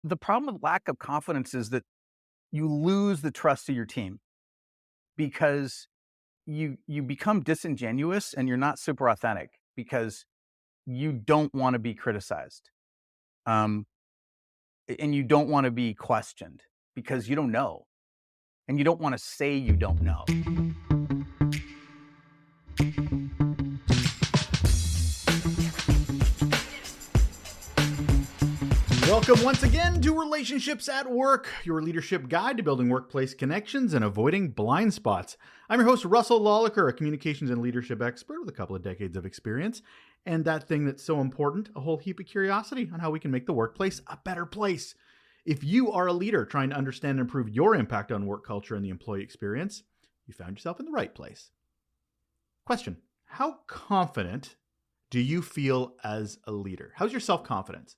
The problem with lack of confidence is that you lose the trust of your team because you become disingenuous and you're not super authentic because you don't want to be criticized. Um, and you don't want to be questioned because you don't know. And you don't want to say you don't know. Welcome once again to Relationships at Work, your leadership guide to building workplace connections and avoiding blind spots. I'm your host, Russell Lawlicker, a communications and leadership expert with a couple of decades of experience. And that thing that's so important, a whole heap of curiosity on how we can make the workplace a better place. If you are a leader trying to understand and improve your impact on work culture and the employee experience, you found yourself in the right place. Question: how confident do you feel as a leader? How's your self-confidence?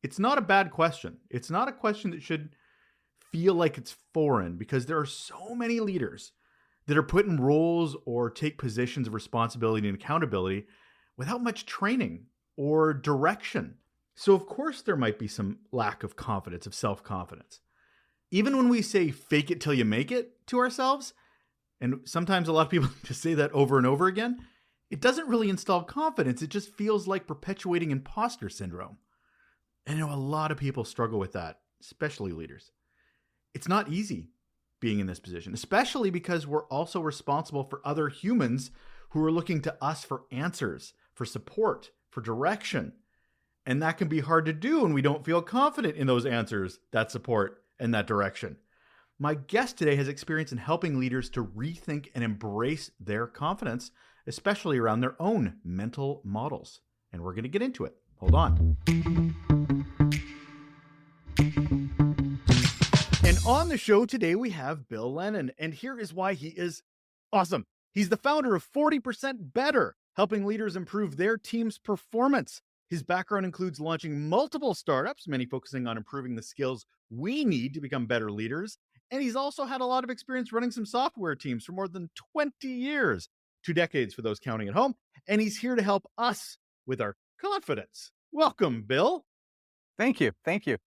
It's not a bad question. It's not a question that should feel like it's foreign because there are so many leaders that are put in roles or take positions of responsibility and accountability without much training or direction. So, of course, there might be some lack of confidence, of self confidence. Even when we say fake it till you make it to ourselves, and sometimes a lot of people just say that over and over again, it doesn't really install confidence. It just feels like perpetuating imposter syndrome. And I know a lot of people struggle with that, especially leaders. It's not easy being in this position, especially because we're also responsible for other humans who are looking to us for answers, for support, for direction. And that can be hard to do when we don't feel confident in those answers, that support, and that direction. My guest today has experience in helping leaders to rethink and embrace their confidence, especially around their own mental models. And we're going to get into it. Hold on. And on the show today, we have Bill Lennan, and here is why he is awesome. He's the founder of 40% Better, helping leaders improve their team's performance. His background includes launching multiple startups, many focusing on improving the skills we need to become better leaders. And he's also had a lot of experience running some software teams for more than 20 years, 2 decades for those counting at home. And he's here to help us with our confidence. Welcome, Bill. Thank you. Thank you.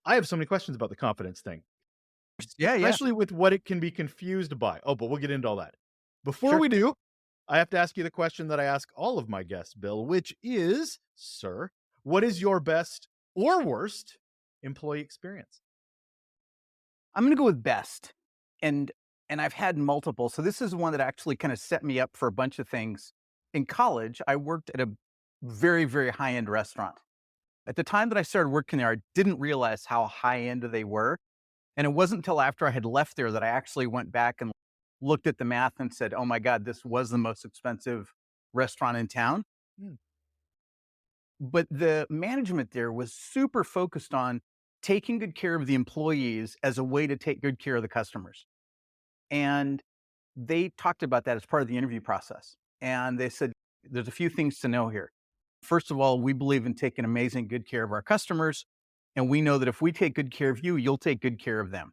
I have so many questions about the confidence thing, Yeah, yeah. especially with what it can be confused by. Oh, but we'll get into all that. Before Sure. we do, I have to ask you the question that I ask all of my guests, Bill, which is, sir, what is your best or worst employee experience? I'm going to go with best. And I've had multiple. So this is one that actually kind of set me up for a bunch of things. In college, I worked at a very, very high-end restaurant. At the time that I started working there, I didn't realize how high-end they were. And it wasn't until after I had left there that I actually went back and looked at the math and said, "Oh my God, this was the most expensive restaurant in town." Hmm. But the management there was super focused on taking good care of the employees as a way to take good care of the customers. And they talked about that as part of the interview process. And they said, there's a few things to know here. First of all, we believe in taking amazing good care of our customers. And we know that if we take good care of you, you'll take good care of them.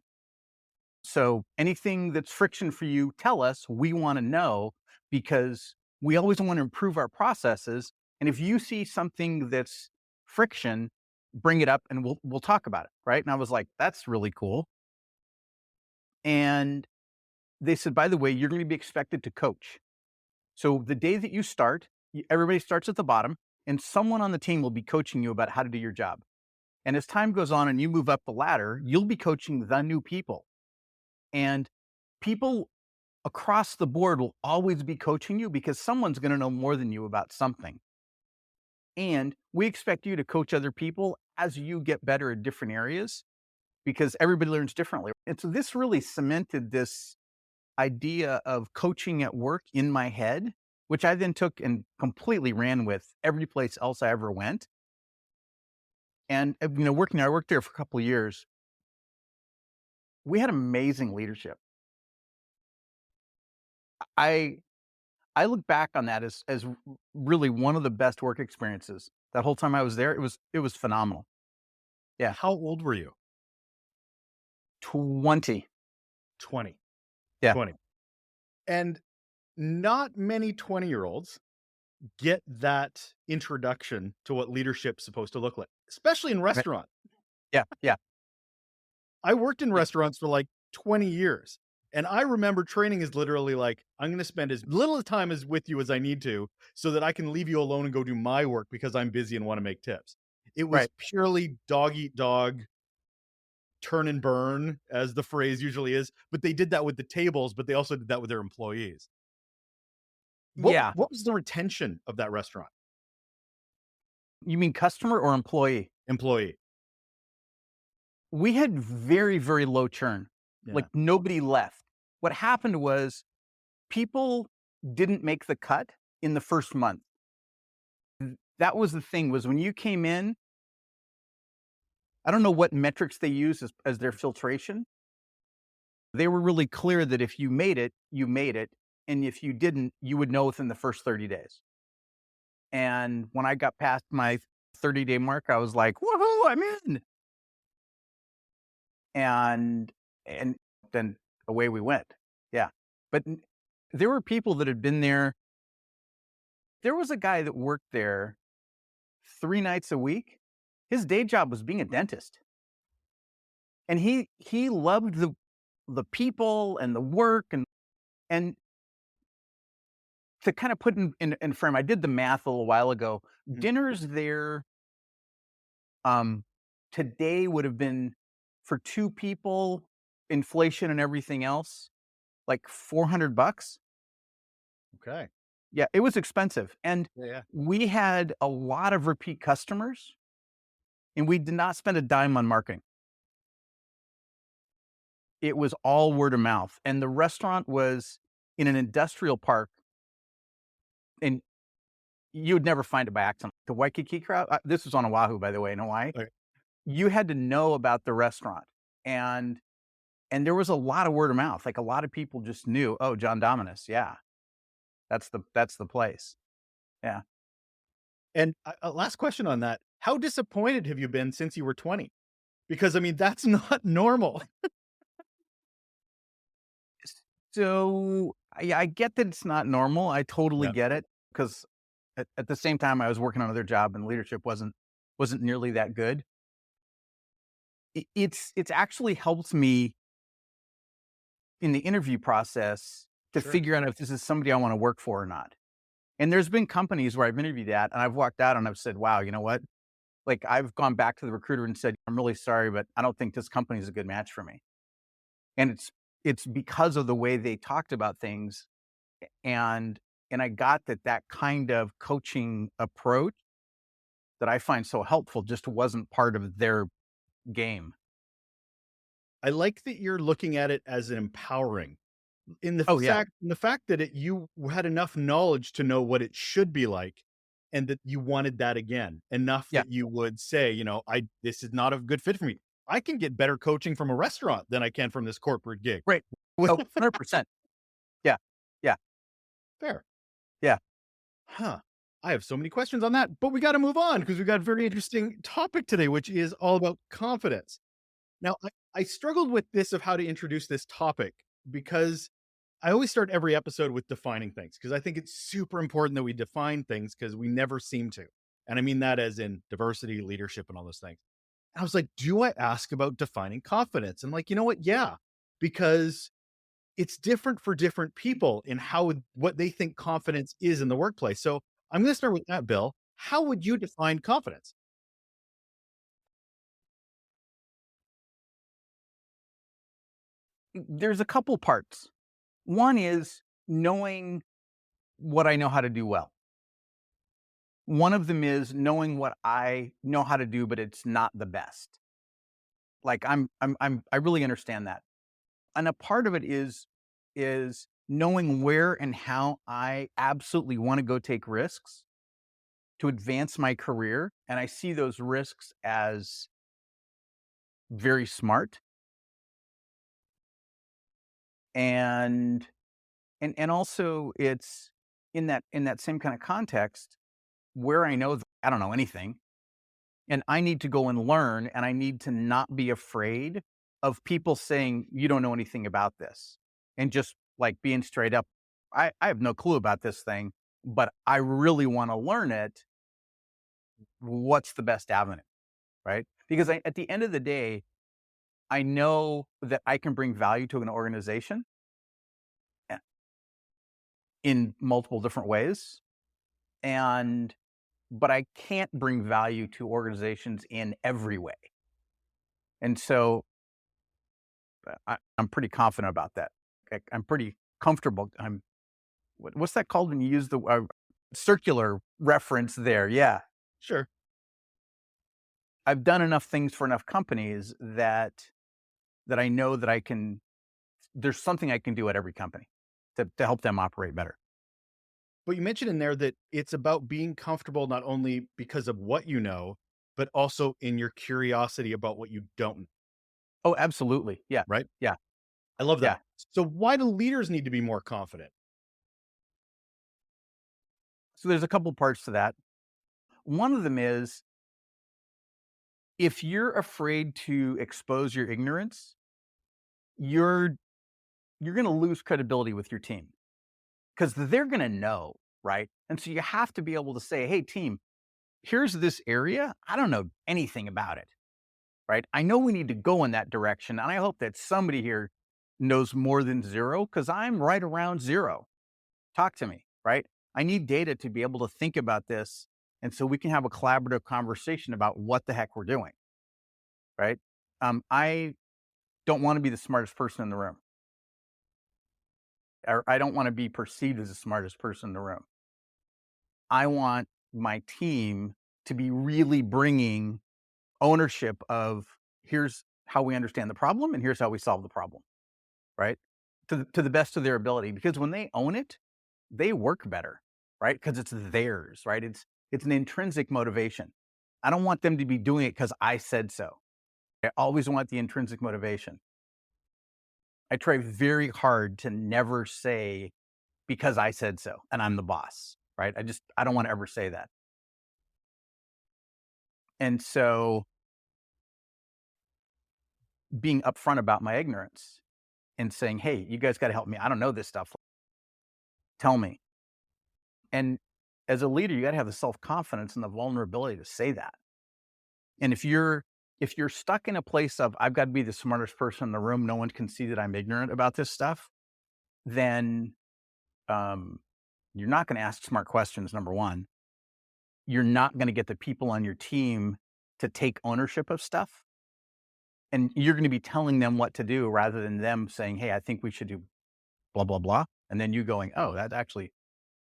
So anything that's friction for you, tell us. We want to know because we always want to improve our processes. And if you see something that's friction, bring it up and we'll talk about it. Right. And I was like, that's really cool. And they said, by the way, you're going to be expected to coach. So the day that you start, everybody starts at the bottom and someone on the team will be coaching you about how to do your job. And as time goes on and you move up the ladder, you'll be coaching the new people. And people across the board will always be coaching you because someone's going to know more than you about something. And we expect you to coach other people as you get better in different areas because everybody learns differently. And so this really cemented this idea of coaching at work in my head, which I then took and completely ran with every place else I ever went. And working there, I worked there for a couple of years. We had amazing leadership. I I look back on that as really one of the best work experiences. That whole time I was there, it was phenomenal. Yeah. How old were you? 20. 20. Yeah. 20. And not many 20-year-olds get that introduction to what leadership's supposed to look like. especially in Right. restaurant. Yeah, yeah, I worked in yeah, restaurants for like 20 years. And I remember training is literally like, I'm going to spend as little time as with you as I need to so that I can leave you alone and go do my work because I'm busy and want to make tips. It was right. purely dog eat dog, turn and burn, as the phrase usually is. But they did that with the tables, but they also did that with their employees. Yeah. What was the retention of that restaurant You mean customer or employee? employee? We had very, very low churn. Like, Yeah. nobody left. What happened was people didn't make the cut in the first month. That was the thing, was when you came in, I don't know what metrics they use as their filtration. They were really clear that if you made it, you made it, and if you didn't, you would know within the first 30 days. And when I got past my 30-day mark, I was like, "Woohoo, I'm in." And and then away we went. Yeah. But there were people that had been there. There was a guy that worked there 3 nights a week. His day job was being a dentist. And he loved the people and the work, and to kind of put in frame, I did the math a little while ago. Mhm. Dinners there, um, today would have been, for 2 people, inflation and everything else, like $400. Okay. Yeah, it was expensive, and Yeah. Yeah. we had a lot of repeat customers, and we did not spend a dime on marketing. It was all word of mouth, and the restaurant was in an industrial park, and you would never find it by accident. The Waikiki crowd, this was on Oahu, by the way, in Hawaii. Okay. You had to know about the restaurant, and there was a lot of word of mouth. Like, a lot of people just knew, "Oh, John Dominus, yeah, that's the place." Yeah. And last question on that. How disappointed have you been since you were 20? Because I mean, that's not normal. So, I get that it's not normal. I totally Yeah, get it, because at the same time, I was working on another job and leadership wasn't nearly that good. It's actually helped me in the interview process to sure. figure out if this is somebody I wanna work for or not. And there's been companies where I've interviewed at, and I've walked out and I've said, "Wow, you know what?" Like, I've gone back to the recruiter and said, "I'm really sorry, but I don't think this company is a good match for me." And it's because of the way they talked about things, and I got that kind of coaching approach that I find so helpful just wasn't part of their game. I like that you're looking at it as an empowering Oh, yeah. in the fact that you had enough knowledge to know what it should be like and that you wanted that again, enough Yeah. that you would say, I this is not a good fit for me. I can get better coaching from a restaurant than I can from this corporate gig. Right. Oh, 100%. Yeah. Yeah. Fair. Yeah. Huh. I have so many questions on that, but we got to move on because we got a very interesting topic today, which is all about confidence. Now, I struggled with this of how to introduce this topic because I always start every episode with defining things because I think it's super important that we define things because we never seem to. And I mean that as in diversity, leadership, and all those things. And I was like, do I ask about defining confidence? And like, you know what? Yeah, because it's different for different people in what they think confidence is in the workplace. So I'm going to start with that, Bill. How would you define confidence? There's a couple parts. One is knowing what I know how to do well. One of them is knowing what I know how to do, but it's not the best. Like, I really understand that. And a part of it is knowing where and how I absolutely wanna go take risks to advance my career, and I see those risks as very smart. And also, it's in that same kinda context where I know that I don't know anything, and I need to go and learn, and I need to not be afraid of people saying, "You don't know anything about this," and just, like, being straight up, I have no clue about this thing, but I really wanna learn it. What's the best avenue?" right? Because at the end of the day, I know that I can bring value to an organization in multiple different ways. And but I can't bring value to organizations in every way. And so I'm pretty confident about that. I'm pretty comfortable. What's that called when you use the circular reference there? Yeah. Sure. I've done enough things for enough companies that I know that there's something I can do at every company to help them operate better. But you mentioned in there that it's about being comfortable not only because of what you know, but also in your curiosity about what you don't know, Oh, absolutely. Yeah. right? Yeah. I love Yeah. that. So why do leaders need to be more confident? So there's a couple parts to that. One of them is if you're afraid to expose your ignorance, you're you're going to lose credibility with your team because they're going to know, right? And so you have to be able to say, "Hey team, here's this area. I don't know anything about it." Right? I know we need to go in that direction, and I hope that somebody here knows more than 0 cuz I'm right around 0. Talk to me, right? I need data to be able to think about this and so we can have a collaborative conversation about what the heck we're doing, right? I don't want to be the smartest person in the room, or I don't want to be perceived as the smartest person in the room. I want my team to be really bringing ownership of here's how we understand the problem and here's how we solve the problem, right? To the best of their ability. Because when they own it, they work better, right? Because it's theirs, right? It's an intrinsic motivation. I don't want them to be doing it because I said so. I always want the intrinsic motivation. I try very hard to never say because I said so and I'm the boss, right? I don't want to ever say that. And so being upfront about my ignorance and saying, "Hey, you guys got to help me. I don't know this stuff. Tell me." And as a leader, you got to have the self-confidence and the vulnerability to say that. And if you're stuck in a place of I've got to be the smartest person in the room, no one can see that I'm ignorant about this stuff, then um, you're not going to ask smart questions. Number one, you're not going to get the people on your team to take ownership of stuff, and you're going to be telling them what to do rather than them saying, "Hey, I think we should do blah blah blah," and then you going, "Oh, that actually,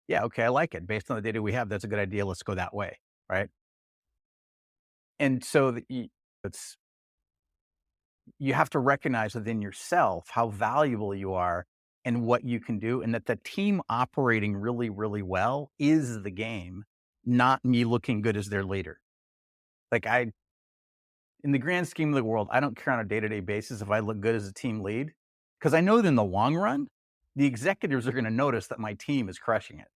yeah, okay, I like it. Based on the data we have, that's a good idea. Let's go that way." Right? And so it's you have to recognize within yourself how valuable you are and what you can do, and that the team operating really, really well is the game, not me looking good as their leader. Like in the grand scheme of the world, I don't care on a day-to-day basis if I look good as a team lead, because I know that in the long run, the executives are going to notice that my team is crushing it,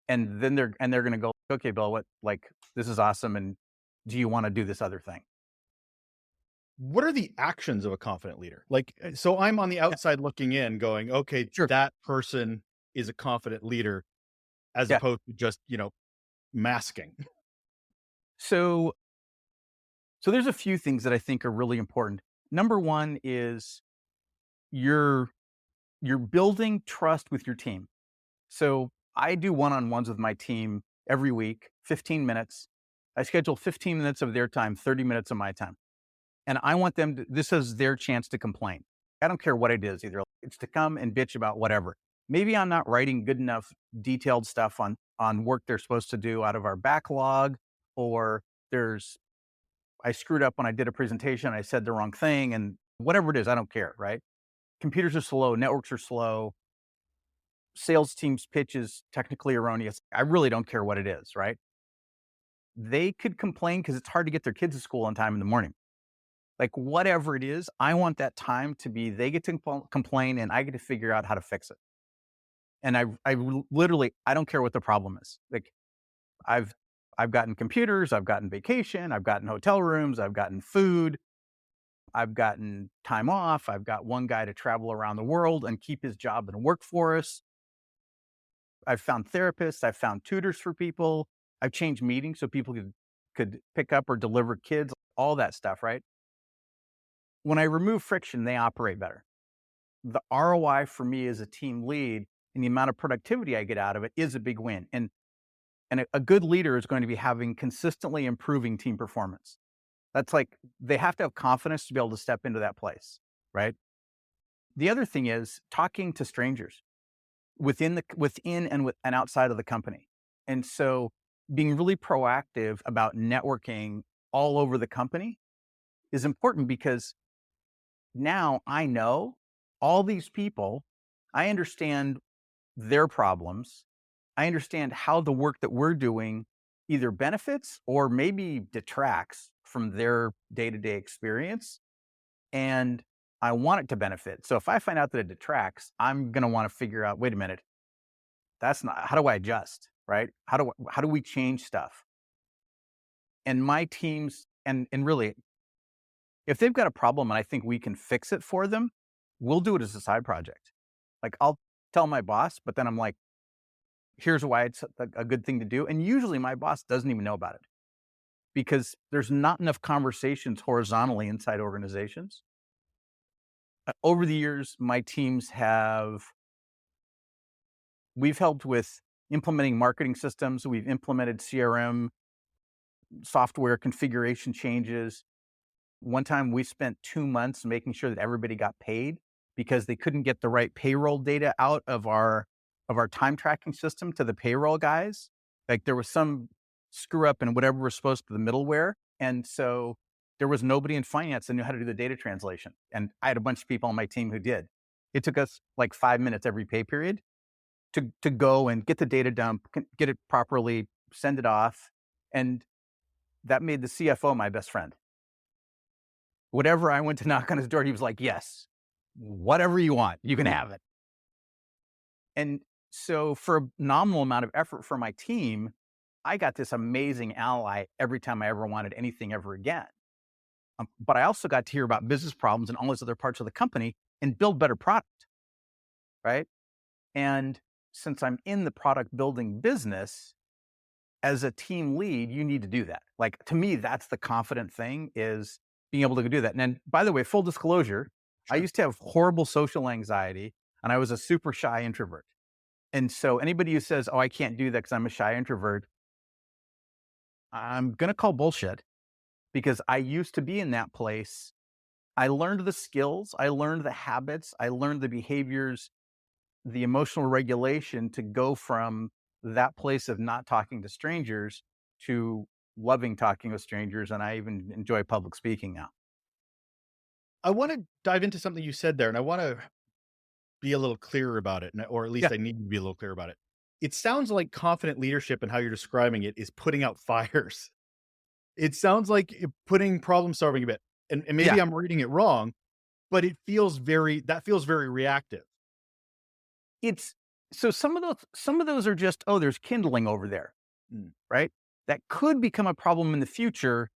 and then they're going to go, "Okay, Bill, what like this is awesome, and do you want to do this other thing?" What are the actions of a confident leader? Like, so I'm on the Yeah, outside looking in going, okay, sure. that person is a confident leader as Yeah. opposed to just, masking. So So there's a few things that I think are really important. Number one is you're you're building trust with your team. So I do one-on-ones with my team every week, 15 minutes. I schedule 15 minutes of their time, 30 minutes of my time. And I want them to, this is their chance to complain. I don't care what it is, either it's to come and bitch about whatever. Maybe I'm not writing good enough detailed stuff on work they're supposed to do out of our backlog, or there's I screwed up when I did a presentation. I said the wrong thing, and whatever it is, I don't care, right? Computers are slow, networks are slow, sales team's pitch is technically erroneous. I really don't care what it is, right? They could complain because it's hard to get their kids to school on time in the morning. Like whatever it is, I want that time to be they get to complain and I get to figure out how to fix it. And literally I don't care what the problem is. Like I've I've gotten computers, I've gotten vacation, I've gotten hotel rooms, I've gotten food, I've gotten time off. I've got one guy to travel around the world and keep his job and work for us. I've found therapists. I've found tutors for people. I've changed meetings so people could could pick up or deliver kids, all that stuff, right? When I remove friction, they operate better. The ROI for me as a team lead and the amount of productivity I get out of it is a big win. And a good leader is going to be having consistently improving team performance. That's like they have to have confidence to be able to step into that place, right? The other thing is talking to strangers within and outside of the company. And so being really proactive about networking all over the company is important because now I know all these people, I understand their problems. I understand how the work that we're doing either benefits or maybe detracts from their day-to-day experience. And I want it to benefit. So if I find out that it detracts, I'm going to want to figure out, wait a minute, that's not, how do I adjust? Right? How do we change stuff? And my teams, and really, if they've got a problem and I think we can fix it for them, we'll do it as a side project. Like I'll tell my boss, but then I'm like, here's why it's a good thing to do. And usually my boss doesn't even know about it because there's not enough conversations horizontally inside organizations. Over the years, my teams we've helped with implementing marketing systems. We've implemented CRM software configuration changes. One time we spent 2 months making sure that everybody got paid because they couldn't get the right payroll data out of our time tracking system to the payroll guys. Like there was some screw up in whatever was supposed to the middleware. And so there was nobody in finance that knew how to do the data translation. And I had a bunch of people on my team who did. It took us like 5 minutes every pay period to go and get the data dump, get it properly, send it off. And that made the CFO my best friend. Whatever I went to knock on his door, he was like, yes, whatever you want, you can have it. And so for a nominal amount of effort for my team, I got this amazing ally every time I ever wanted anything ever again. But I also got to hear about business problems and all those other parts of the company and build better product, right? And since I'm in the product building business, as a team lead, you need to do that. Like to me, that's the confident thing is being able to do that. And then, by the way, full disclosure, I Sure. used to have horrible social anxiety and I was a super shy introvert. And so anybody who says, oh, I can't do that because I'm a shy introvert, I'm going to call bullshit because I used to be in that place. I learned the skills, I learned the habits, I learned the behaviors, the emotional regulation to go from that place of not talking to strangers to loving talking with strangers. And I even enjoy public speaking now. I want to dive into something you said there, and I want to be a little clearer about it, or at Yeah. least I need to be a little clear about it. It sounds like confident leadership and how you're describing it is putting out fires. It sounds like putting problem solving a bit, and Yeah. maybe I'm reading it wrong, but that feels very reactive. It's so some of those are just, oh, there's kindling over there, Mm, right? That could become a problem in the future.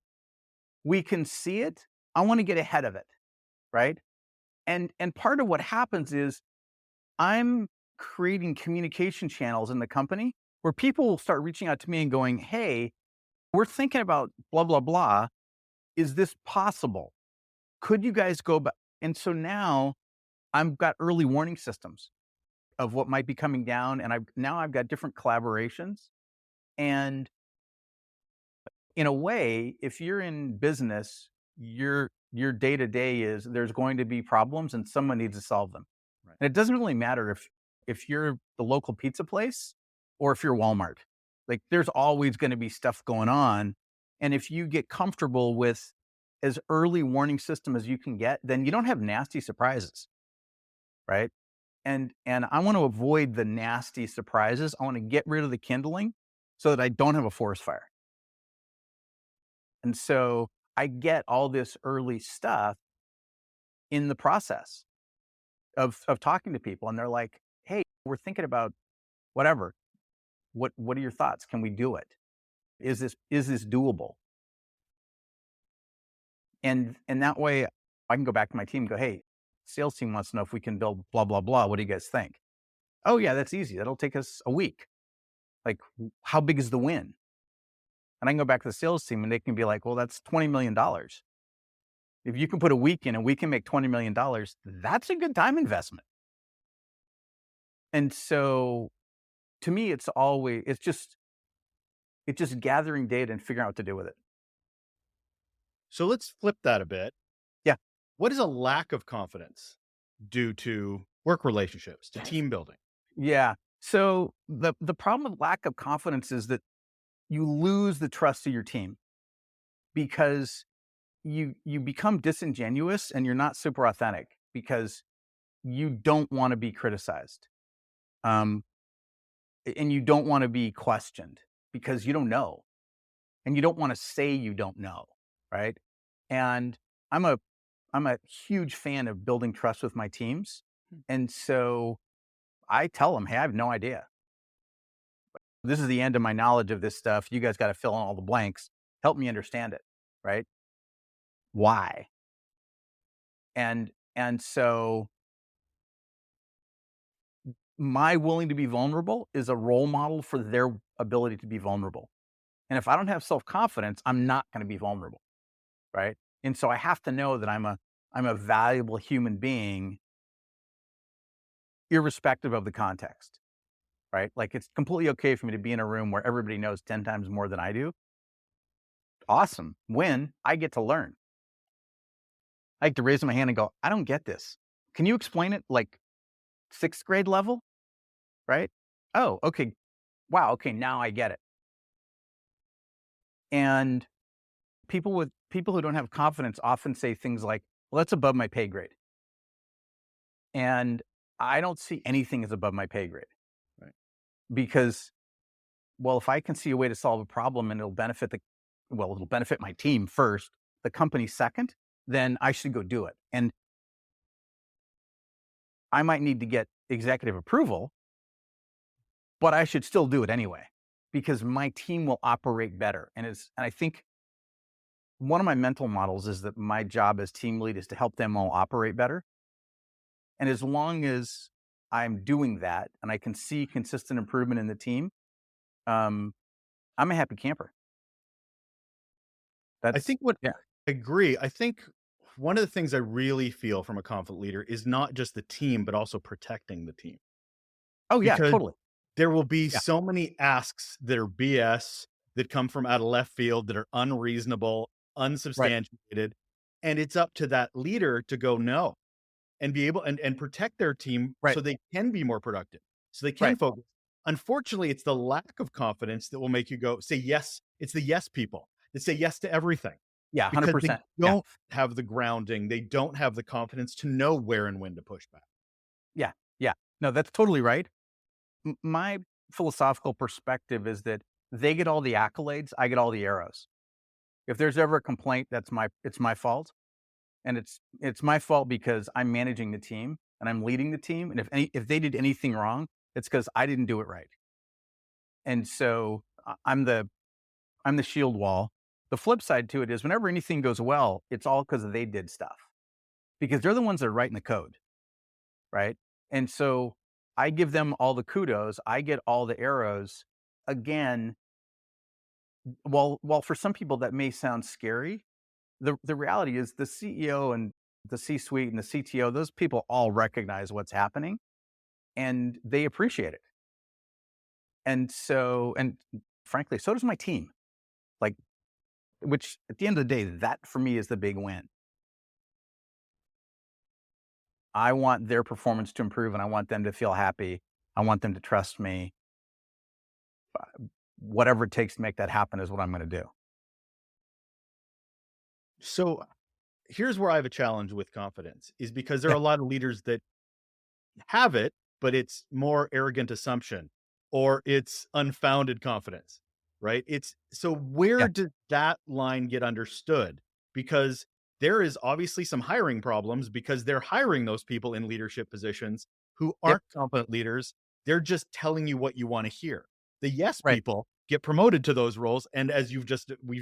We can see it. I want to get ahead of it, right? And part of what happens is I'm creating communication channels in the company where people will start reaching out to me and going, "Hey, we're thinking about blah blah blah. Is this possible? Could you guys go back?" And so now I've got early warning systems of what might be coming down, and I've got different collaborations. And in a way, if you're in business, your day to day is there's going to be problems, and someone needs to solve them. right. And it doesn't really matter if you're the local pizza place or if you're Walmart. Like there's always going to be stuff going on. And if you get comfortable with as early warning system as you can get, then you don't have nasty surprises, right? And I want to avoid the nasty surprises. I want to get rid of the kindling so that I don't have a forest fire. And so I get all this early stuff in the process of talking to people, and they're like, "Hey, we're thinking about whatever. What are your thoughts? Can we do it? Is this doable?" And that way I can go back to my team and go, "Hey, sales team wants to know if we can build blah blah blah. What do you guys think?" "Oh yeah, that's easy. That'll take us a week." Like, how big is the win? And I can go back to the sales team and they can be like, well, that's $20 million. If you can put a week in and we can make $20 million, that's a good time investment. And so to me, it's just gathering data and figuring out what to do with it. So let's flip that a bit. Yeah. What is a lack of confidence due to work relationships, to team building? Yeah. So the problem with lack of confidence is that you lose the trust of your team because you become disingenuous and you're not super authentic because you don't want to be criticized. Um, and you don't want to be questioned because you don't know. And you don't want to say you don't know. Right. And I'm a I'm a huge fan of building trust with my teams. And so I tell them, hey, I have no idea. This is the end of my knowledge of this stuff. You guys got to fill in all the blanks. Help me understand it. Right. Why? And so my willing to be vulnerable is a role model for their ability to be vulnerable. And if I don't have self-confidence, I'm not going to be vulnerable, right? And so I have to know that I'm a valuable human being irrespective of the context, right? Like it's completely okay for me to be in a room where everybody knows 10 times more than I do. Awesome. When I get to learn. I like to raise my hand and go, I don't get this. Can you explain it like 6th grade level, right? Oh, okay. Wow, okay, now I get it. And people who don't have confidence often say things like, "Well, that's above my pay grade." And I don't see anything as above my pay grade Right. because, well, if I can see a way to solve a problem and it'll benefit my team first, the company second, then I should go do it. And I might need to get executive approval, but I should still do it anyway because my team will operate better. And I think one of my mental models is that my job as team lead is to help them all operate better. And as long as I'm doing that and I can see consistent improvement in the team, um, I'm a happy camper. I That's think what yeah, I agree. I think one of the things I really feel from a confident leader is not just the team, but also protecting the team. oh yeah, Because totally. there will be Yeah, so many asks that are BS, that come from out of left field, that are unreasonable, right, unsubstantiated, and it's up to that leader to go, "No," and be able and protect their team right, so they can be more productive, so they can right. focus. Unfortunately, it's the lack of confidence that will make you go say yes. It's the yes people that say yes to everything Yeah, because they 100%. Yeah, don't have the grounding, they don't have the confidence to know where and when to push back. yeah, yeah. No, that's totally right. My philosophical perspective is that they get all the accolades, I get all the arrows. If there's ever a complaint, it's my fault. And it's my fault because I'm managing the team and I'm leading the team. And if they did anything wrong, it's because I didn't do it right. And so I'm the shield wall. The flip side to it is whenever anything goes well, it's all because they did stuff because they're the ones that are writing the code, right? And so I give them all the kudos. I get all the arrows. Again, while for some people that may sound scary, the reality is the CEO and the C-suite and the CTO, those people all recognize what's happening and they appreciate it. And frankly, so does my team. Like, which at the end of the day, that for me is the big win. I want their performance to improve and I want them to feel happy. I want them to trust me. Whatever it takes to make that happen is what I'm going to do. So here's where I have a challenge with confidence is because there are Yeah. a lot of leaders that have it, but it's more arrogant assumption or it's unfounded confidence, right? It's so where Yeah. does that line get understood? Because there is obviously some hiring problems because they're hiring those people in leadership positions who Yep. aren't competent leaders. They're just telling you what you want to hear. The yes Right. people get promoted to those roles. And as we've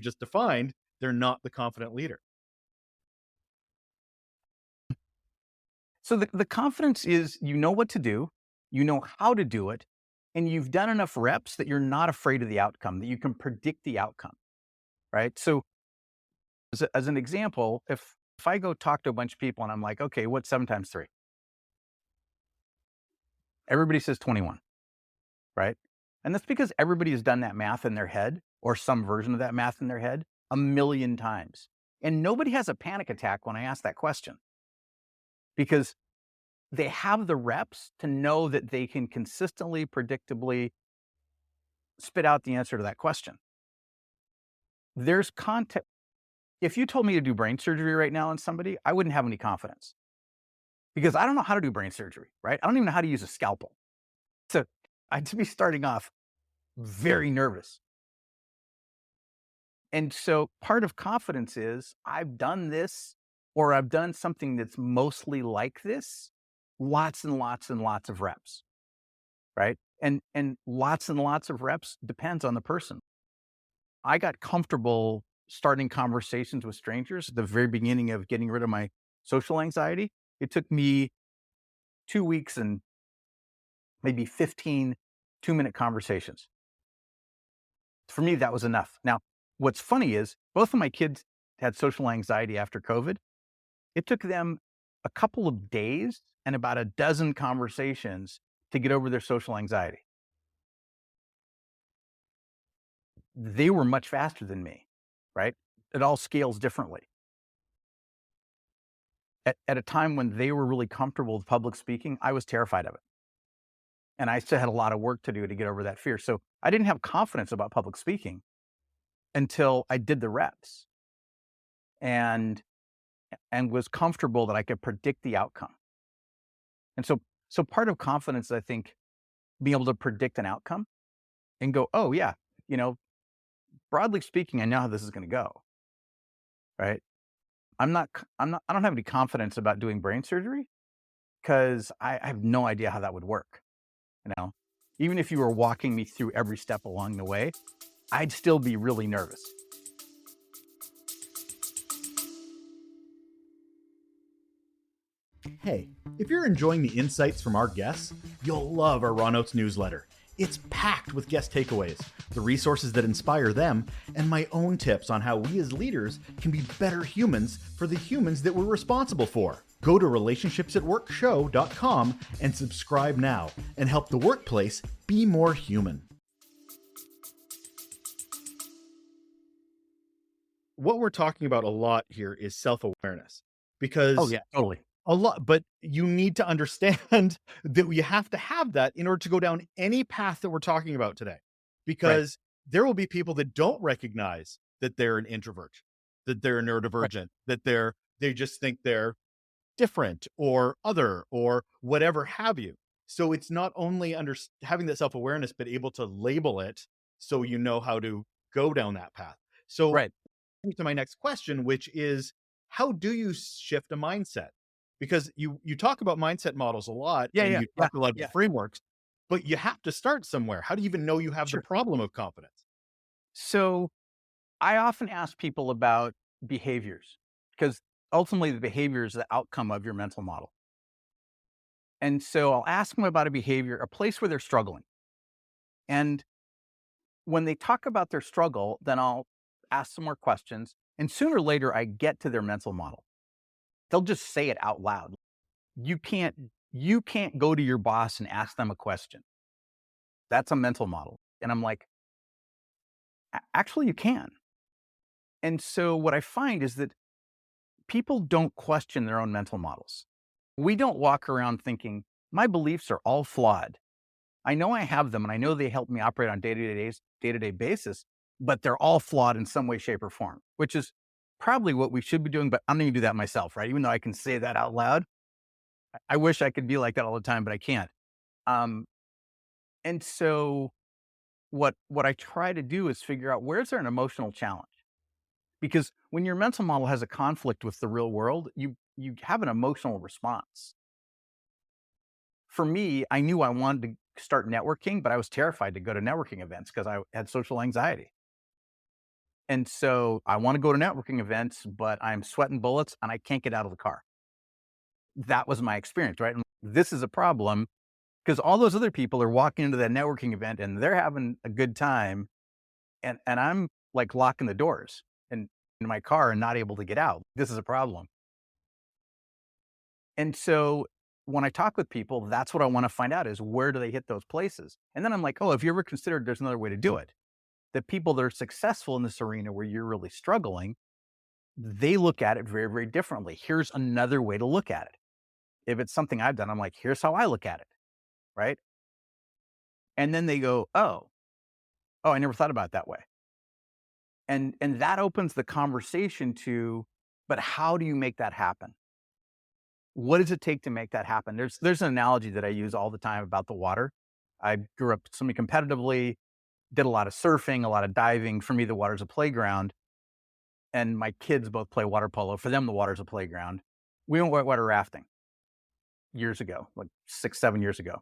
just defined, they're not the confident leader. So the confidence is you know what to do, you know how to do it, and you've done enough reps that you're not afraid of the outcome, that you can predict the outcome. right? So as an example, if I go talk to a bunch of people and I'm like, okay, what's 7 times 3? Everybody says 21, right? And that's because everybody has done that math in their head or some version of that math in their head a million times. And nobody has a panic attack when I ask that question because they have the reps to know that they can consistently, predictably spit out the answer to that question. There's context. If you told me to do brain surgery right now on somebody, I wouldn't have any confidence because I don't know how to do brain surgery, right? I don't even know how to use a scalpel. So I'd be starting off very nervous. And so part of confidence is I've done this or I've done something that's mostly like this, lots and lots and lots of reps, right? And lots and lots of reps depends on the person. I got comfortable starting conversations with strangers at the very beginning of getting rid of my social anxiety. It took me 2 weeks and maybe 15 2-minute conversations. For me, that was enough. Now, what's funny is both of my kids had social anxiety after COVID. It took them a couple of days and about a dozen conversations to get over their social anxiety. They were much faster than me, right? It all scales differently. At a time when they were really comfortable with public speaking, I was terrified of it. And I still had a lot of work to do to get over that fear. So I didn't have confidence about public speaking until I did the reps and was comfortable that I could predict the outcome. And so part of confidence, I think, being able to predict an outcome and go, oh yeah, you know, broadly speaking, I know how this is going to go, right? I don't have any confidence about doing brain surgery because I have no idea how that would work. You know, even if you were walking me through every step along the way, I'd still be really nervous. Hey, if you're enjoying the insights from our guests, you'll love our Raw Notes newsletter. It's packed with guest takeaways, the resources that inspire them, and my own tips on how we as leaders can be better humans for the humans that we're responsible for. Go to relationshipsatworkshow.com and subscribe now and help the workplace be more human. What we're talking about a lot here is self-awareness Oh because yeah, totally. a lot, but you need to understand that you have to have that in order to go down any path that we're talking about today. Right. Because there will be people that don't recognize that they're an introvert, that they're Right. neurodivergent, that they just think they're different or other or whatever have you. So it's not only having that self-awareness, but able to label it so you know how to go down that path. So Right. to my next question, which is how do you shift a mindset? Because you talk about mindset models a lot Yeah. and Yeah. you Yeah. talk a lot about Yeah. frameworks, but you have to start somewhere. How do you even know you have the Sure. problem of confidence? So I often ask people about behaviors because ultimately the behavior is the outcome of your mental model. And so I'll ask them about a behavior, a place where they're struggling. And when they talk about their struggle, then I'll ask some more questions. And sooner or later, I get to their mental model. They'll just say it out loud. You can't, you can't go to your boss and ask them a question. That's a mental model. And I'm like, Actually, you can." And so what I find is that people don't question their own mental models. We don't walk around thinking, my beliefs are all flawed. I know I have them and I know they help me operate on day-to-day basis, but they're all flawed in some way, shape, or form, which is probably what we should be doing, but I'm not gonna do that myself, right? Even though I can say that out loud, I wish I could be like that all the time, but I can't. Um, and so what I try to do is figure out where's there an emotional challenge? Because when your mental model has a conflict with the real world, you have an emotional response. For me, I knew I wanted to start networking, but I was terrified to go to networking events because I had social anxiety. And so I want to go to networking events, but I'm sweating bullets and I can't get out of the car. That was my experience, right? And this is a problem because all those other people are walking into that networking event and they're having a good time. And I'm like locking the doors and in my car and not able to get out. This is a problem. And so when I talk with people, that's what I want to find out is where do they hit those places? And then I'm like, oh, have you ever considered there's another way to do it? The people that are successful in this arena where you're really struggling, they look at it very, very differently. Here's another way to look at it. If it's something I've done, I'm like, here's how I look at it. Right. And then they go, oh, I never thought about it that way. And that opens the conversation to, but how do you make that happen? What does it take to make that happen? There's an analogy that I use all the time about the water. I grew up swimming competitively, did a lot of surfing, a lot of diving. For me, the water's a playground. And my kids both play water polo. For them, the water's a playground. We went whitewater rafting years ago, like 6, 7 years ago.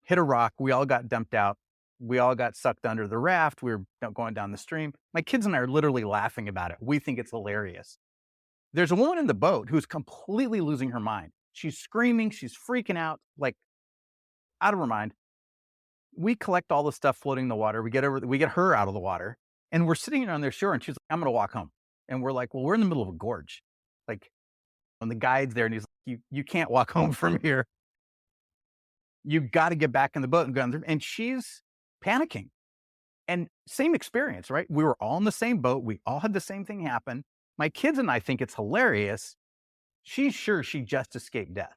Hit a rock. We all got dumped out. We all got sucked under the raft. We were going down the stream. My kids and I are literally laughing about it. We think it's hilarious. There's a woman in the boat who's completely losing her mind. She's screaming. She's freaking out, like out of her mind. We collect all the stuff floating in the water. We get her out of the water, and we're sitting on their shore. And she's like, "I'm going to walk home." And we're like, "Well, we're in the middle of a gorge, like." And the guide's there, and he's like, "You can't walk home from here. You got to get back in the boat and go." And she's panicking. And same experience, right? We were all in the same boat. We all had the same thing happen. My kids and I think it's hilarious. She's sure she just escaped death.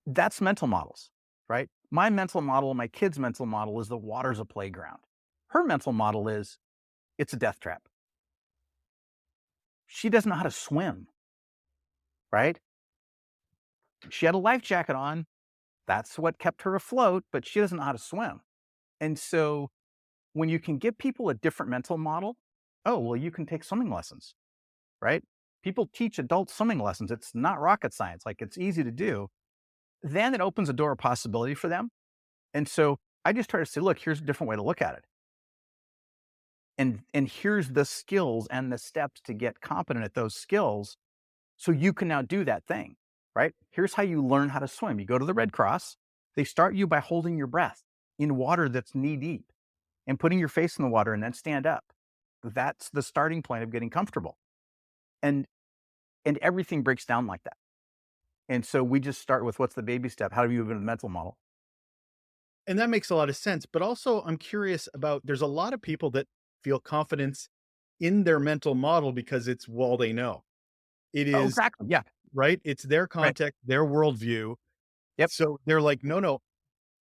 That's mental models, right? My mental model, my kid's mental model is the water's a playground. Her mental model is it's a death trap. She doesn't know how to swim, right? She had a life jacket on. That's what kept her afloat, but she doesn't know how to swim. And so when you can give people a different mental model, oh, well, you can take swimming lessons, right? People teach adult swimming lessons. It's not rocket science. Like it's easy to do. Then it opens a door of possibility for them. And so I just try to say, look, here's a different way to look at it. And here's the skills and the steps to get competent at those skills so you can now do that thing, right? Here's how you learn how to swim. You go to the Red Cross. They start you by holding your breath in water that's knee deep and putting your face in the water and then stand up. That's the starting point of getting comfortable. And everything breaks down like that. And so we just start with what's the baby step? How do you move into the mental model? And that makes a lot of sense. But also, I'm curious about there's a lot of people that feel confidence in their mental model because it's all they know. It Oh, is exactly. Yeah. right. It's their Right. context, their worldview. Yep. So they're like, no, no,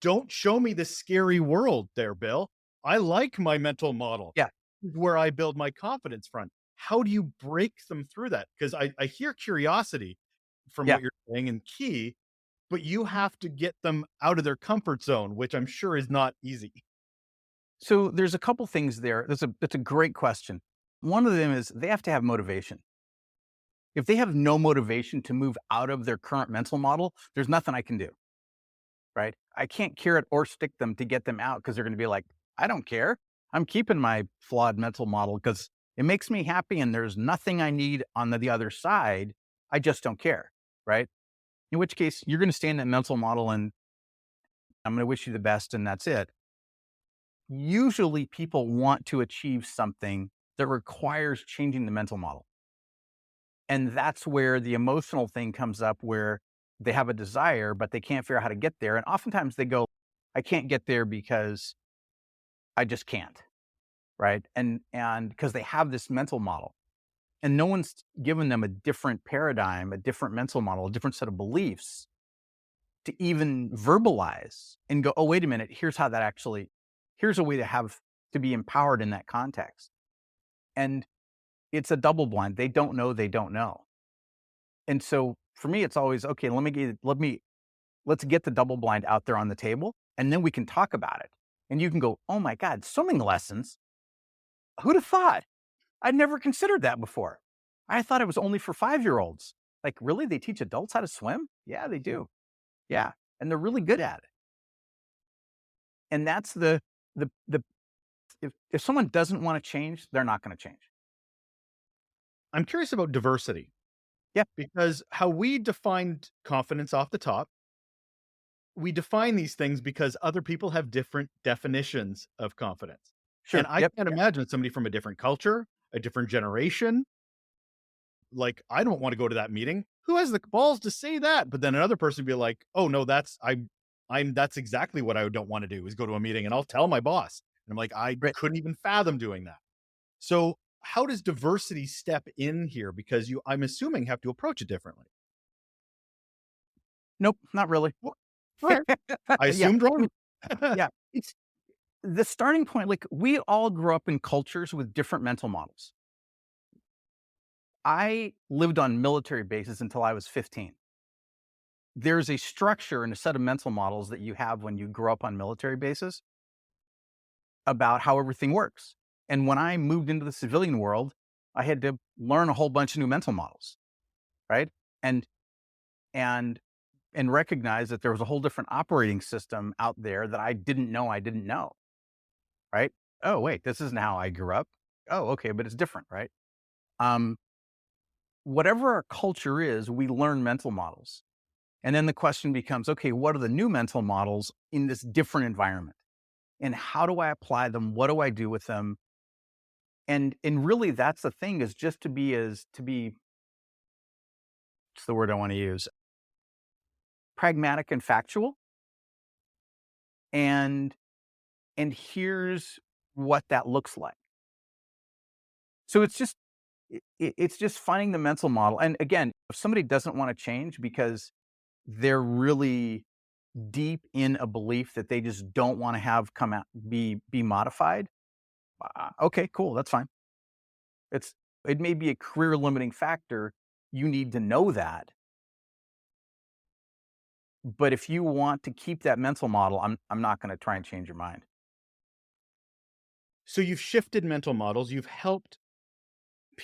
don't show me the scary world there, Bill. I like my mental model. Yeah. This is where I build my confidence from. How do you break them through that? Because I hear curiosity from Yeah. what you're saying and key, but you have to get them out of their comfort zone, which I'm sure is not easy. So there's a couple things there. That's a great question. One of them is they have to have motivation. If they have no motivation to move out of their current mental model, there's nothing I can do. Right? I can't carrot or stick them to get them out because they're going to be like, I don't care. I'm keeping my flawed mental model because it makes me happy and there's nothing I need on the other side. I just don't care. Right? In which case, you're going to stay in that mental model and I'm going to wish you the best and that's it. Usually, people want to achieve something that requires changing the mental model. And that's where the emotional thing comes up where they have a desire, but they can't figure out how to get there. And oftentimes they go, I can't get there because I just can't. Right. And because they have this mental model and no one's given them a different paradigm, a different mental model, a different set of beliefs to even verbalize and go, oh, wait a minute, here's a way to be empowered in that context. And it's a double blind. They don't know, they don't know. And so for me, it's always, okay, let's get the double blind out there on the table and then we can talk about it. And you can go, oh my God, swimming lessons. Who'd have thought? I'd never considered that before. I thought it was only for 5-year-olds. Like, really? They teach adults how to swim? Yeah, they do. Yeah. And they're really good at it. And that's the if someone doesn't want to change, they're not going to change. I'm curious about diversity Yeah. because how we defined confidence off the top, we define these things because other people have different definitions of confidence. And Sure. I Yep. can't imagine somebody from a different culture, a different generation, like, I don't wanna go to that meeting. Who has the balls to say that? But then another person be like, "Oh, no, I'm that's exactly what I don't wanna do is go to a meeting, and I'll tell my boss." And I'm like, "I Right. couldn't even fathom doing that." So, how does diversity step in here? Because I'm assuming, have to approach it differently. Nope, not really. Well, alright. I Yeah. assumed I wrong. mean, yeah. It's the starting point. Like we all grew up in cultures with different mental models. I lived on military bases until I was 15. There's a structure and a set of mental models that you have when you grow up on military bases about how everything works. And when I moved into the civilian world, I had to learn a whole bunch of new mental models, right? And and and recognize that there was a whole different operating system out there that I didn't know, right? Oh, wait, this isn't how I grew up. Oh, okay, but it's different, right? Um, whatever our culture is, we learn mental models. And then the question becomes, okay, what are the new mental models in this different environment? And how do I apply them? What do I do with them? And really that's the thing is just to be what's the word I want to use? Pragmatic and factual. And and here's what that looks like. So it's just finding the mental model. And again, if somebody doesn't want to change because they're really deep in a belief that they just don't want to have come out be modified, okay, cool, that's fine. It's it may be a career limiting factor. You need to know that. But if you want to keep that mental model, I'm not going to try and change your mind. So you've shifted mental models, you've helped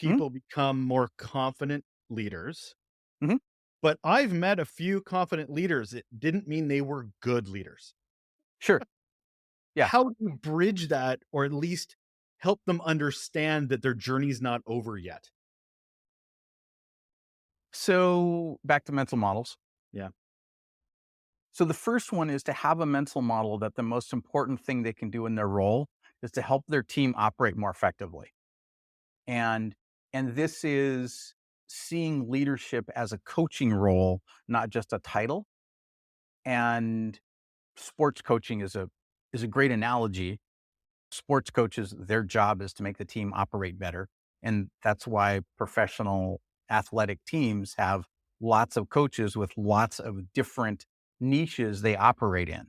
Mhm, people become more confident leaders, mhm, but I've met a few confident leaders, it didn't mean they were good leaders. sure, yeah. How do you bridge that or at least help them understand that their journey's not over yet? So back to mental models. Yeah. So the first one is to have a mental model that the most important thing they can do in their role is to help their team operate more effectively. And and this is seeing leadership as a coaching role, not just a title. And sports coaching is a great analogy. Sports coaches, their job is to make the team operate better. And that's why professional athletic teams have lots of coaches with lots of different niches they operate in.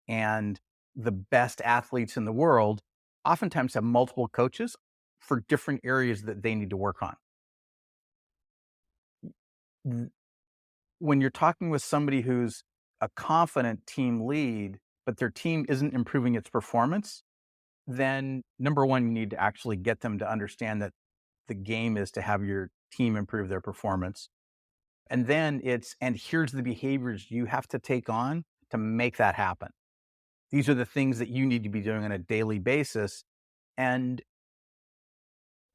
And the best athletes in the world oftentimes have multiple coaches for different areas that they need to work on. When you're talking with somebody who's a confident team lead, but their team isn't improving its performance, then number one, you need to actually get them to understand that the game is to have your team improve their performance. And then and here's the behaviors you have to take on to make that happen. These are the things that you need to be doing on a daily basis and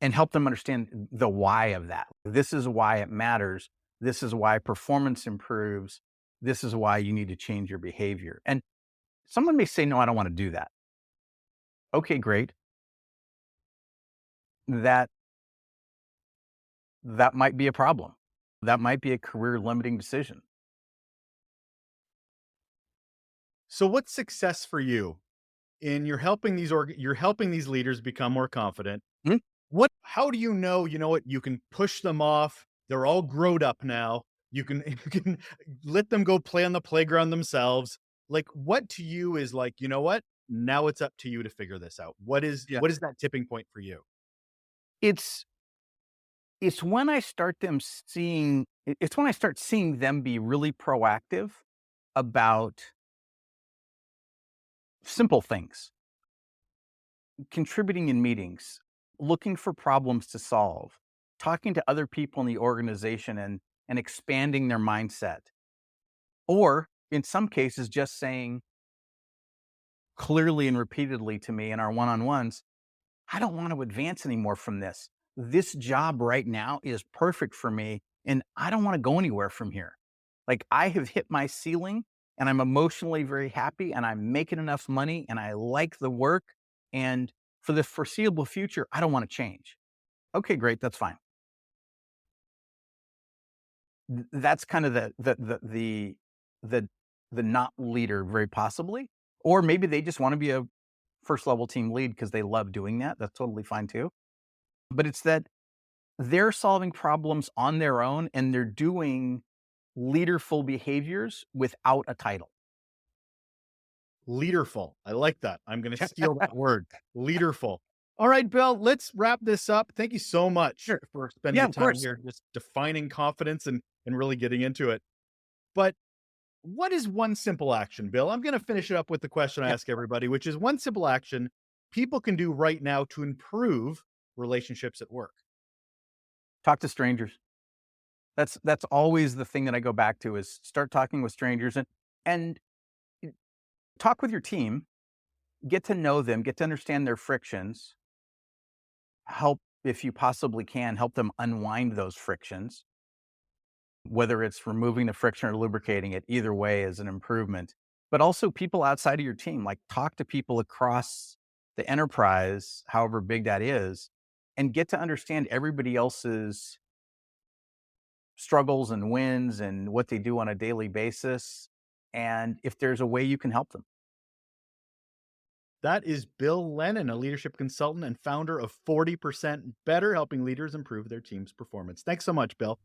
and help them understand the why of that. This is why it matters. This is why performance improves. This is why you need to change your behavior. And someone may say, no, I don't want to do that. Okay, great. That that might be a problem. That might be a career limiting decision. So what's success for you? In you're helping these leaders become more confident. Mhm. How do you know what, you can push them off. They're all grown up now. You can you can let them go play on the playground themselves. Like, what to you is like, "You know what? Now it's up to you to figure this out." Yeah. What is that tipping point for you? It's it's when I start them seeing it's when I start seeing them be really proactive about simple things, contributing in meetings, looking for problems to solve, talking to other people in the organization and expanding their mindset. Or in some cases, just saying clearly and repeatedly to me in our one-on-ones, I don't want to advance anymore from this. This job right now is perfect for me, and I don't want to go anywhere from here. Like I have hit my ceiling and I'm emotionally very happy and I'm making enough money and I like the work. And for the foreseeable future, I don't want to change. Okay, great. That's fine. That's kind of the the not leader, very possibly. Or maybe they just want to be a first level team lead because they love doing that. That's totally fine too. But it's that they're solving problems on their own and they're doing leaderful behaviors without a title. Leaderful. I like that. I'm going to steal that word. Leaderful. All right, Bill, let's wrap this up. Thank you so much Sure. for spending Yeah, the of time course. here, just defining confidence and really getting into it. But what is one simple action, Bill? I'm going to finish it up with the question I Yeah. ask everybody, which is one simple action people can do right now to improve relationships at work. Talk to strangers. That's always the thing that I go back to is start talking with strangers and talk with your team, get to know them, get to understand their frictions, help if you possibly can, help them unwind those frictions, whether it's removing the friction or lubricating it, either way is an improvement. But also people outside of your team, like talk to people across the enterprise, however big that is, and get to understand everybody else's struggles and wins and what they do on a daily basis. And if there's a way you can help them. That is Bill Lennan, a leadership consultant and founder of 40% Better, helping leaders improve their team's performance. Thanks so much, Bill.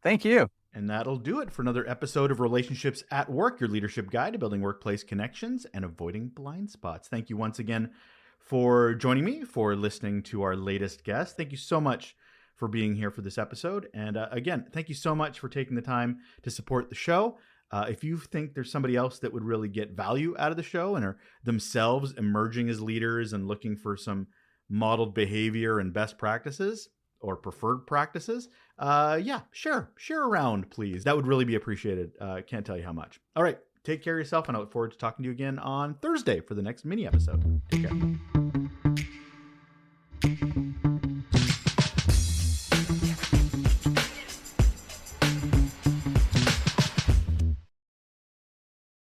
Thank you. And that'll do it for another episode of Relationships at Work, your leadership guide to building workplace connections and avoiding blind spots. Thank you once again for joining me, for listening to our latest guest. Thank you so much for being here for this episode. And again, thank you so much for taking the time to support the show. If you think there's somebody else that would really get value out of the show and are themselves emerging as leaders and looking for some modeled behavior and best practices or preferred practices, share around, please. That would really be appreciated. Can't tell you how much. All right, take care of yourself, and I look forward to talking to you again on Thursday for the next mini episode. Take care.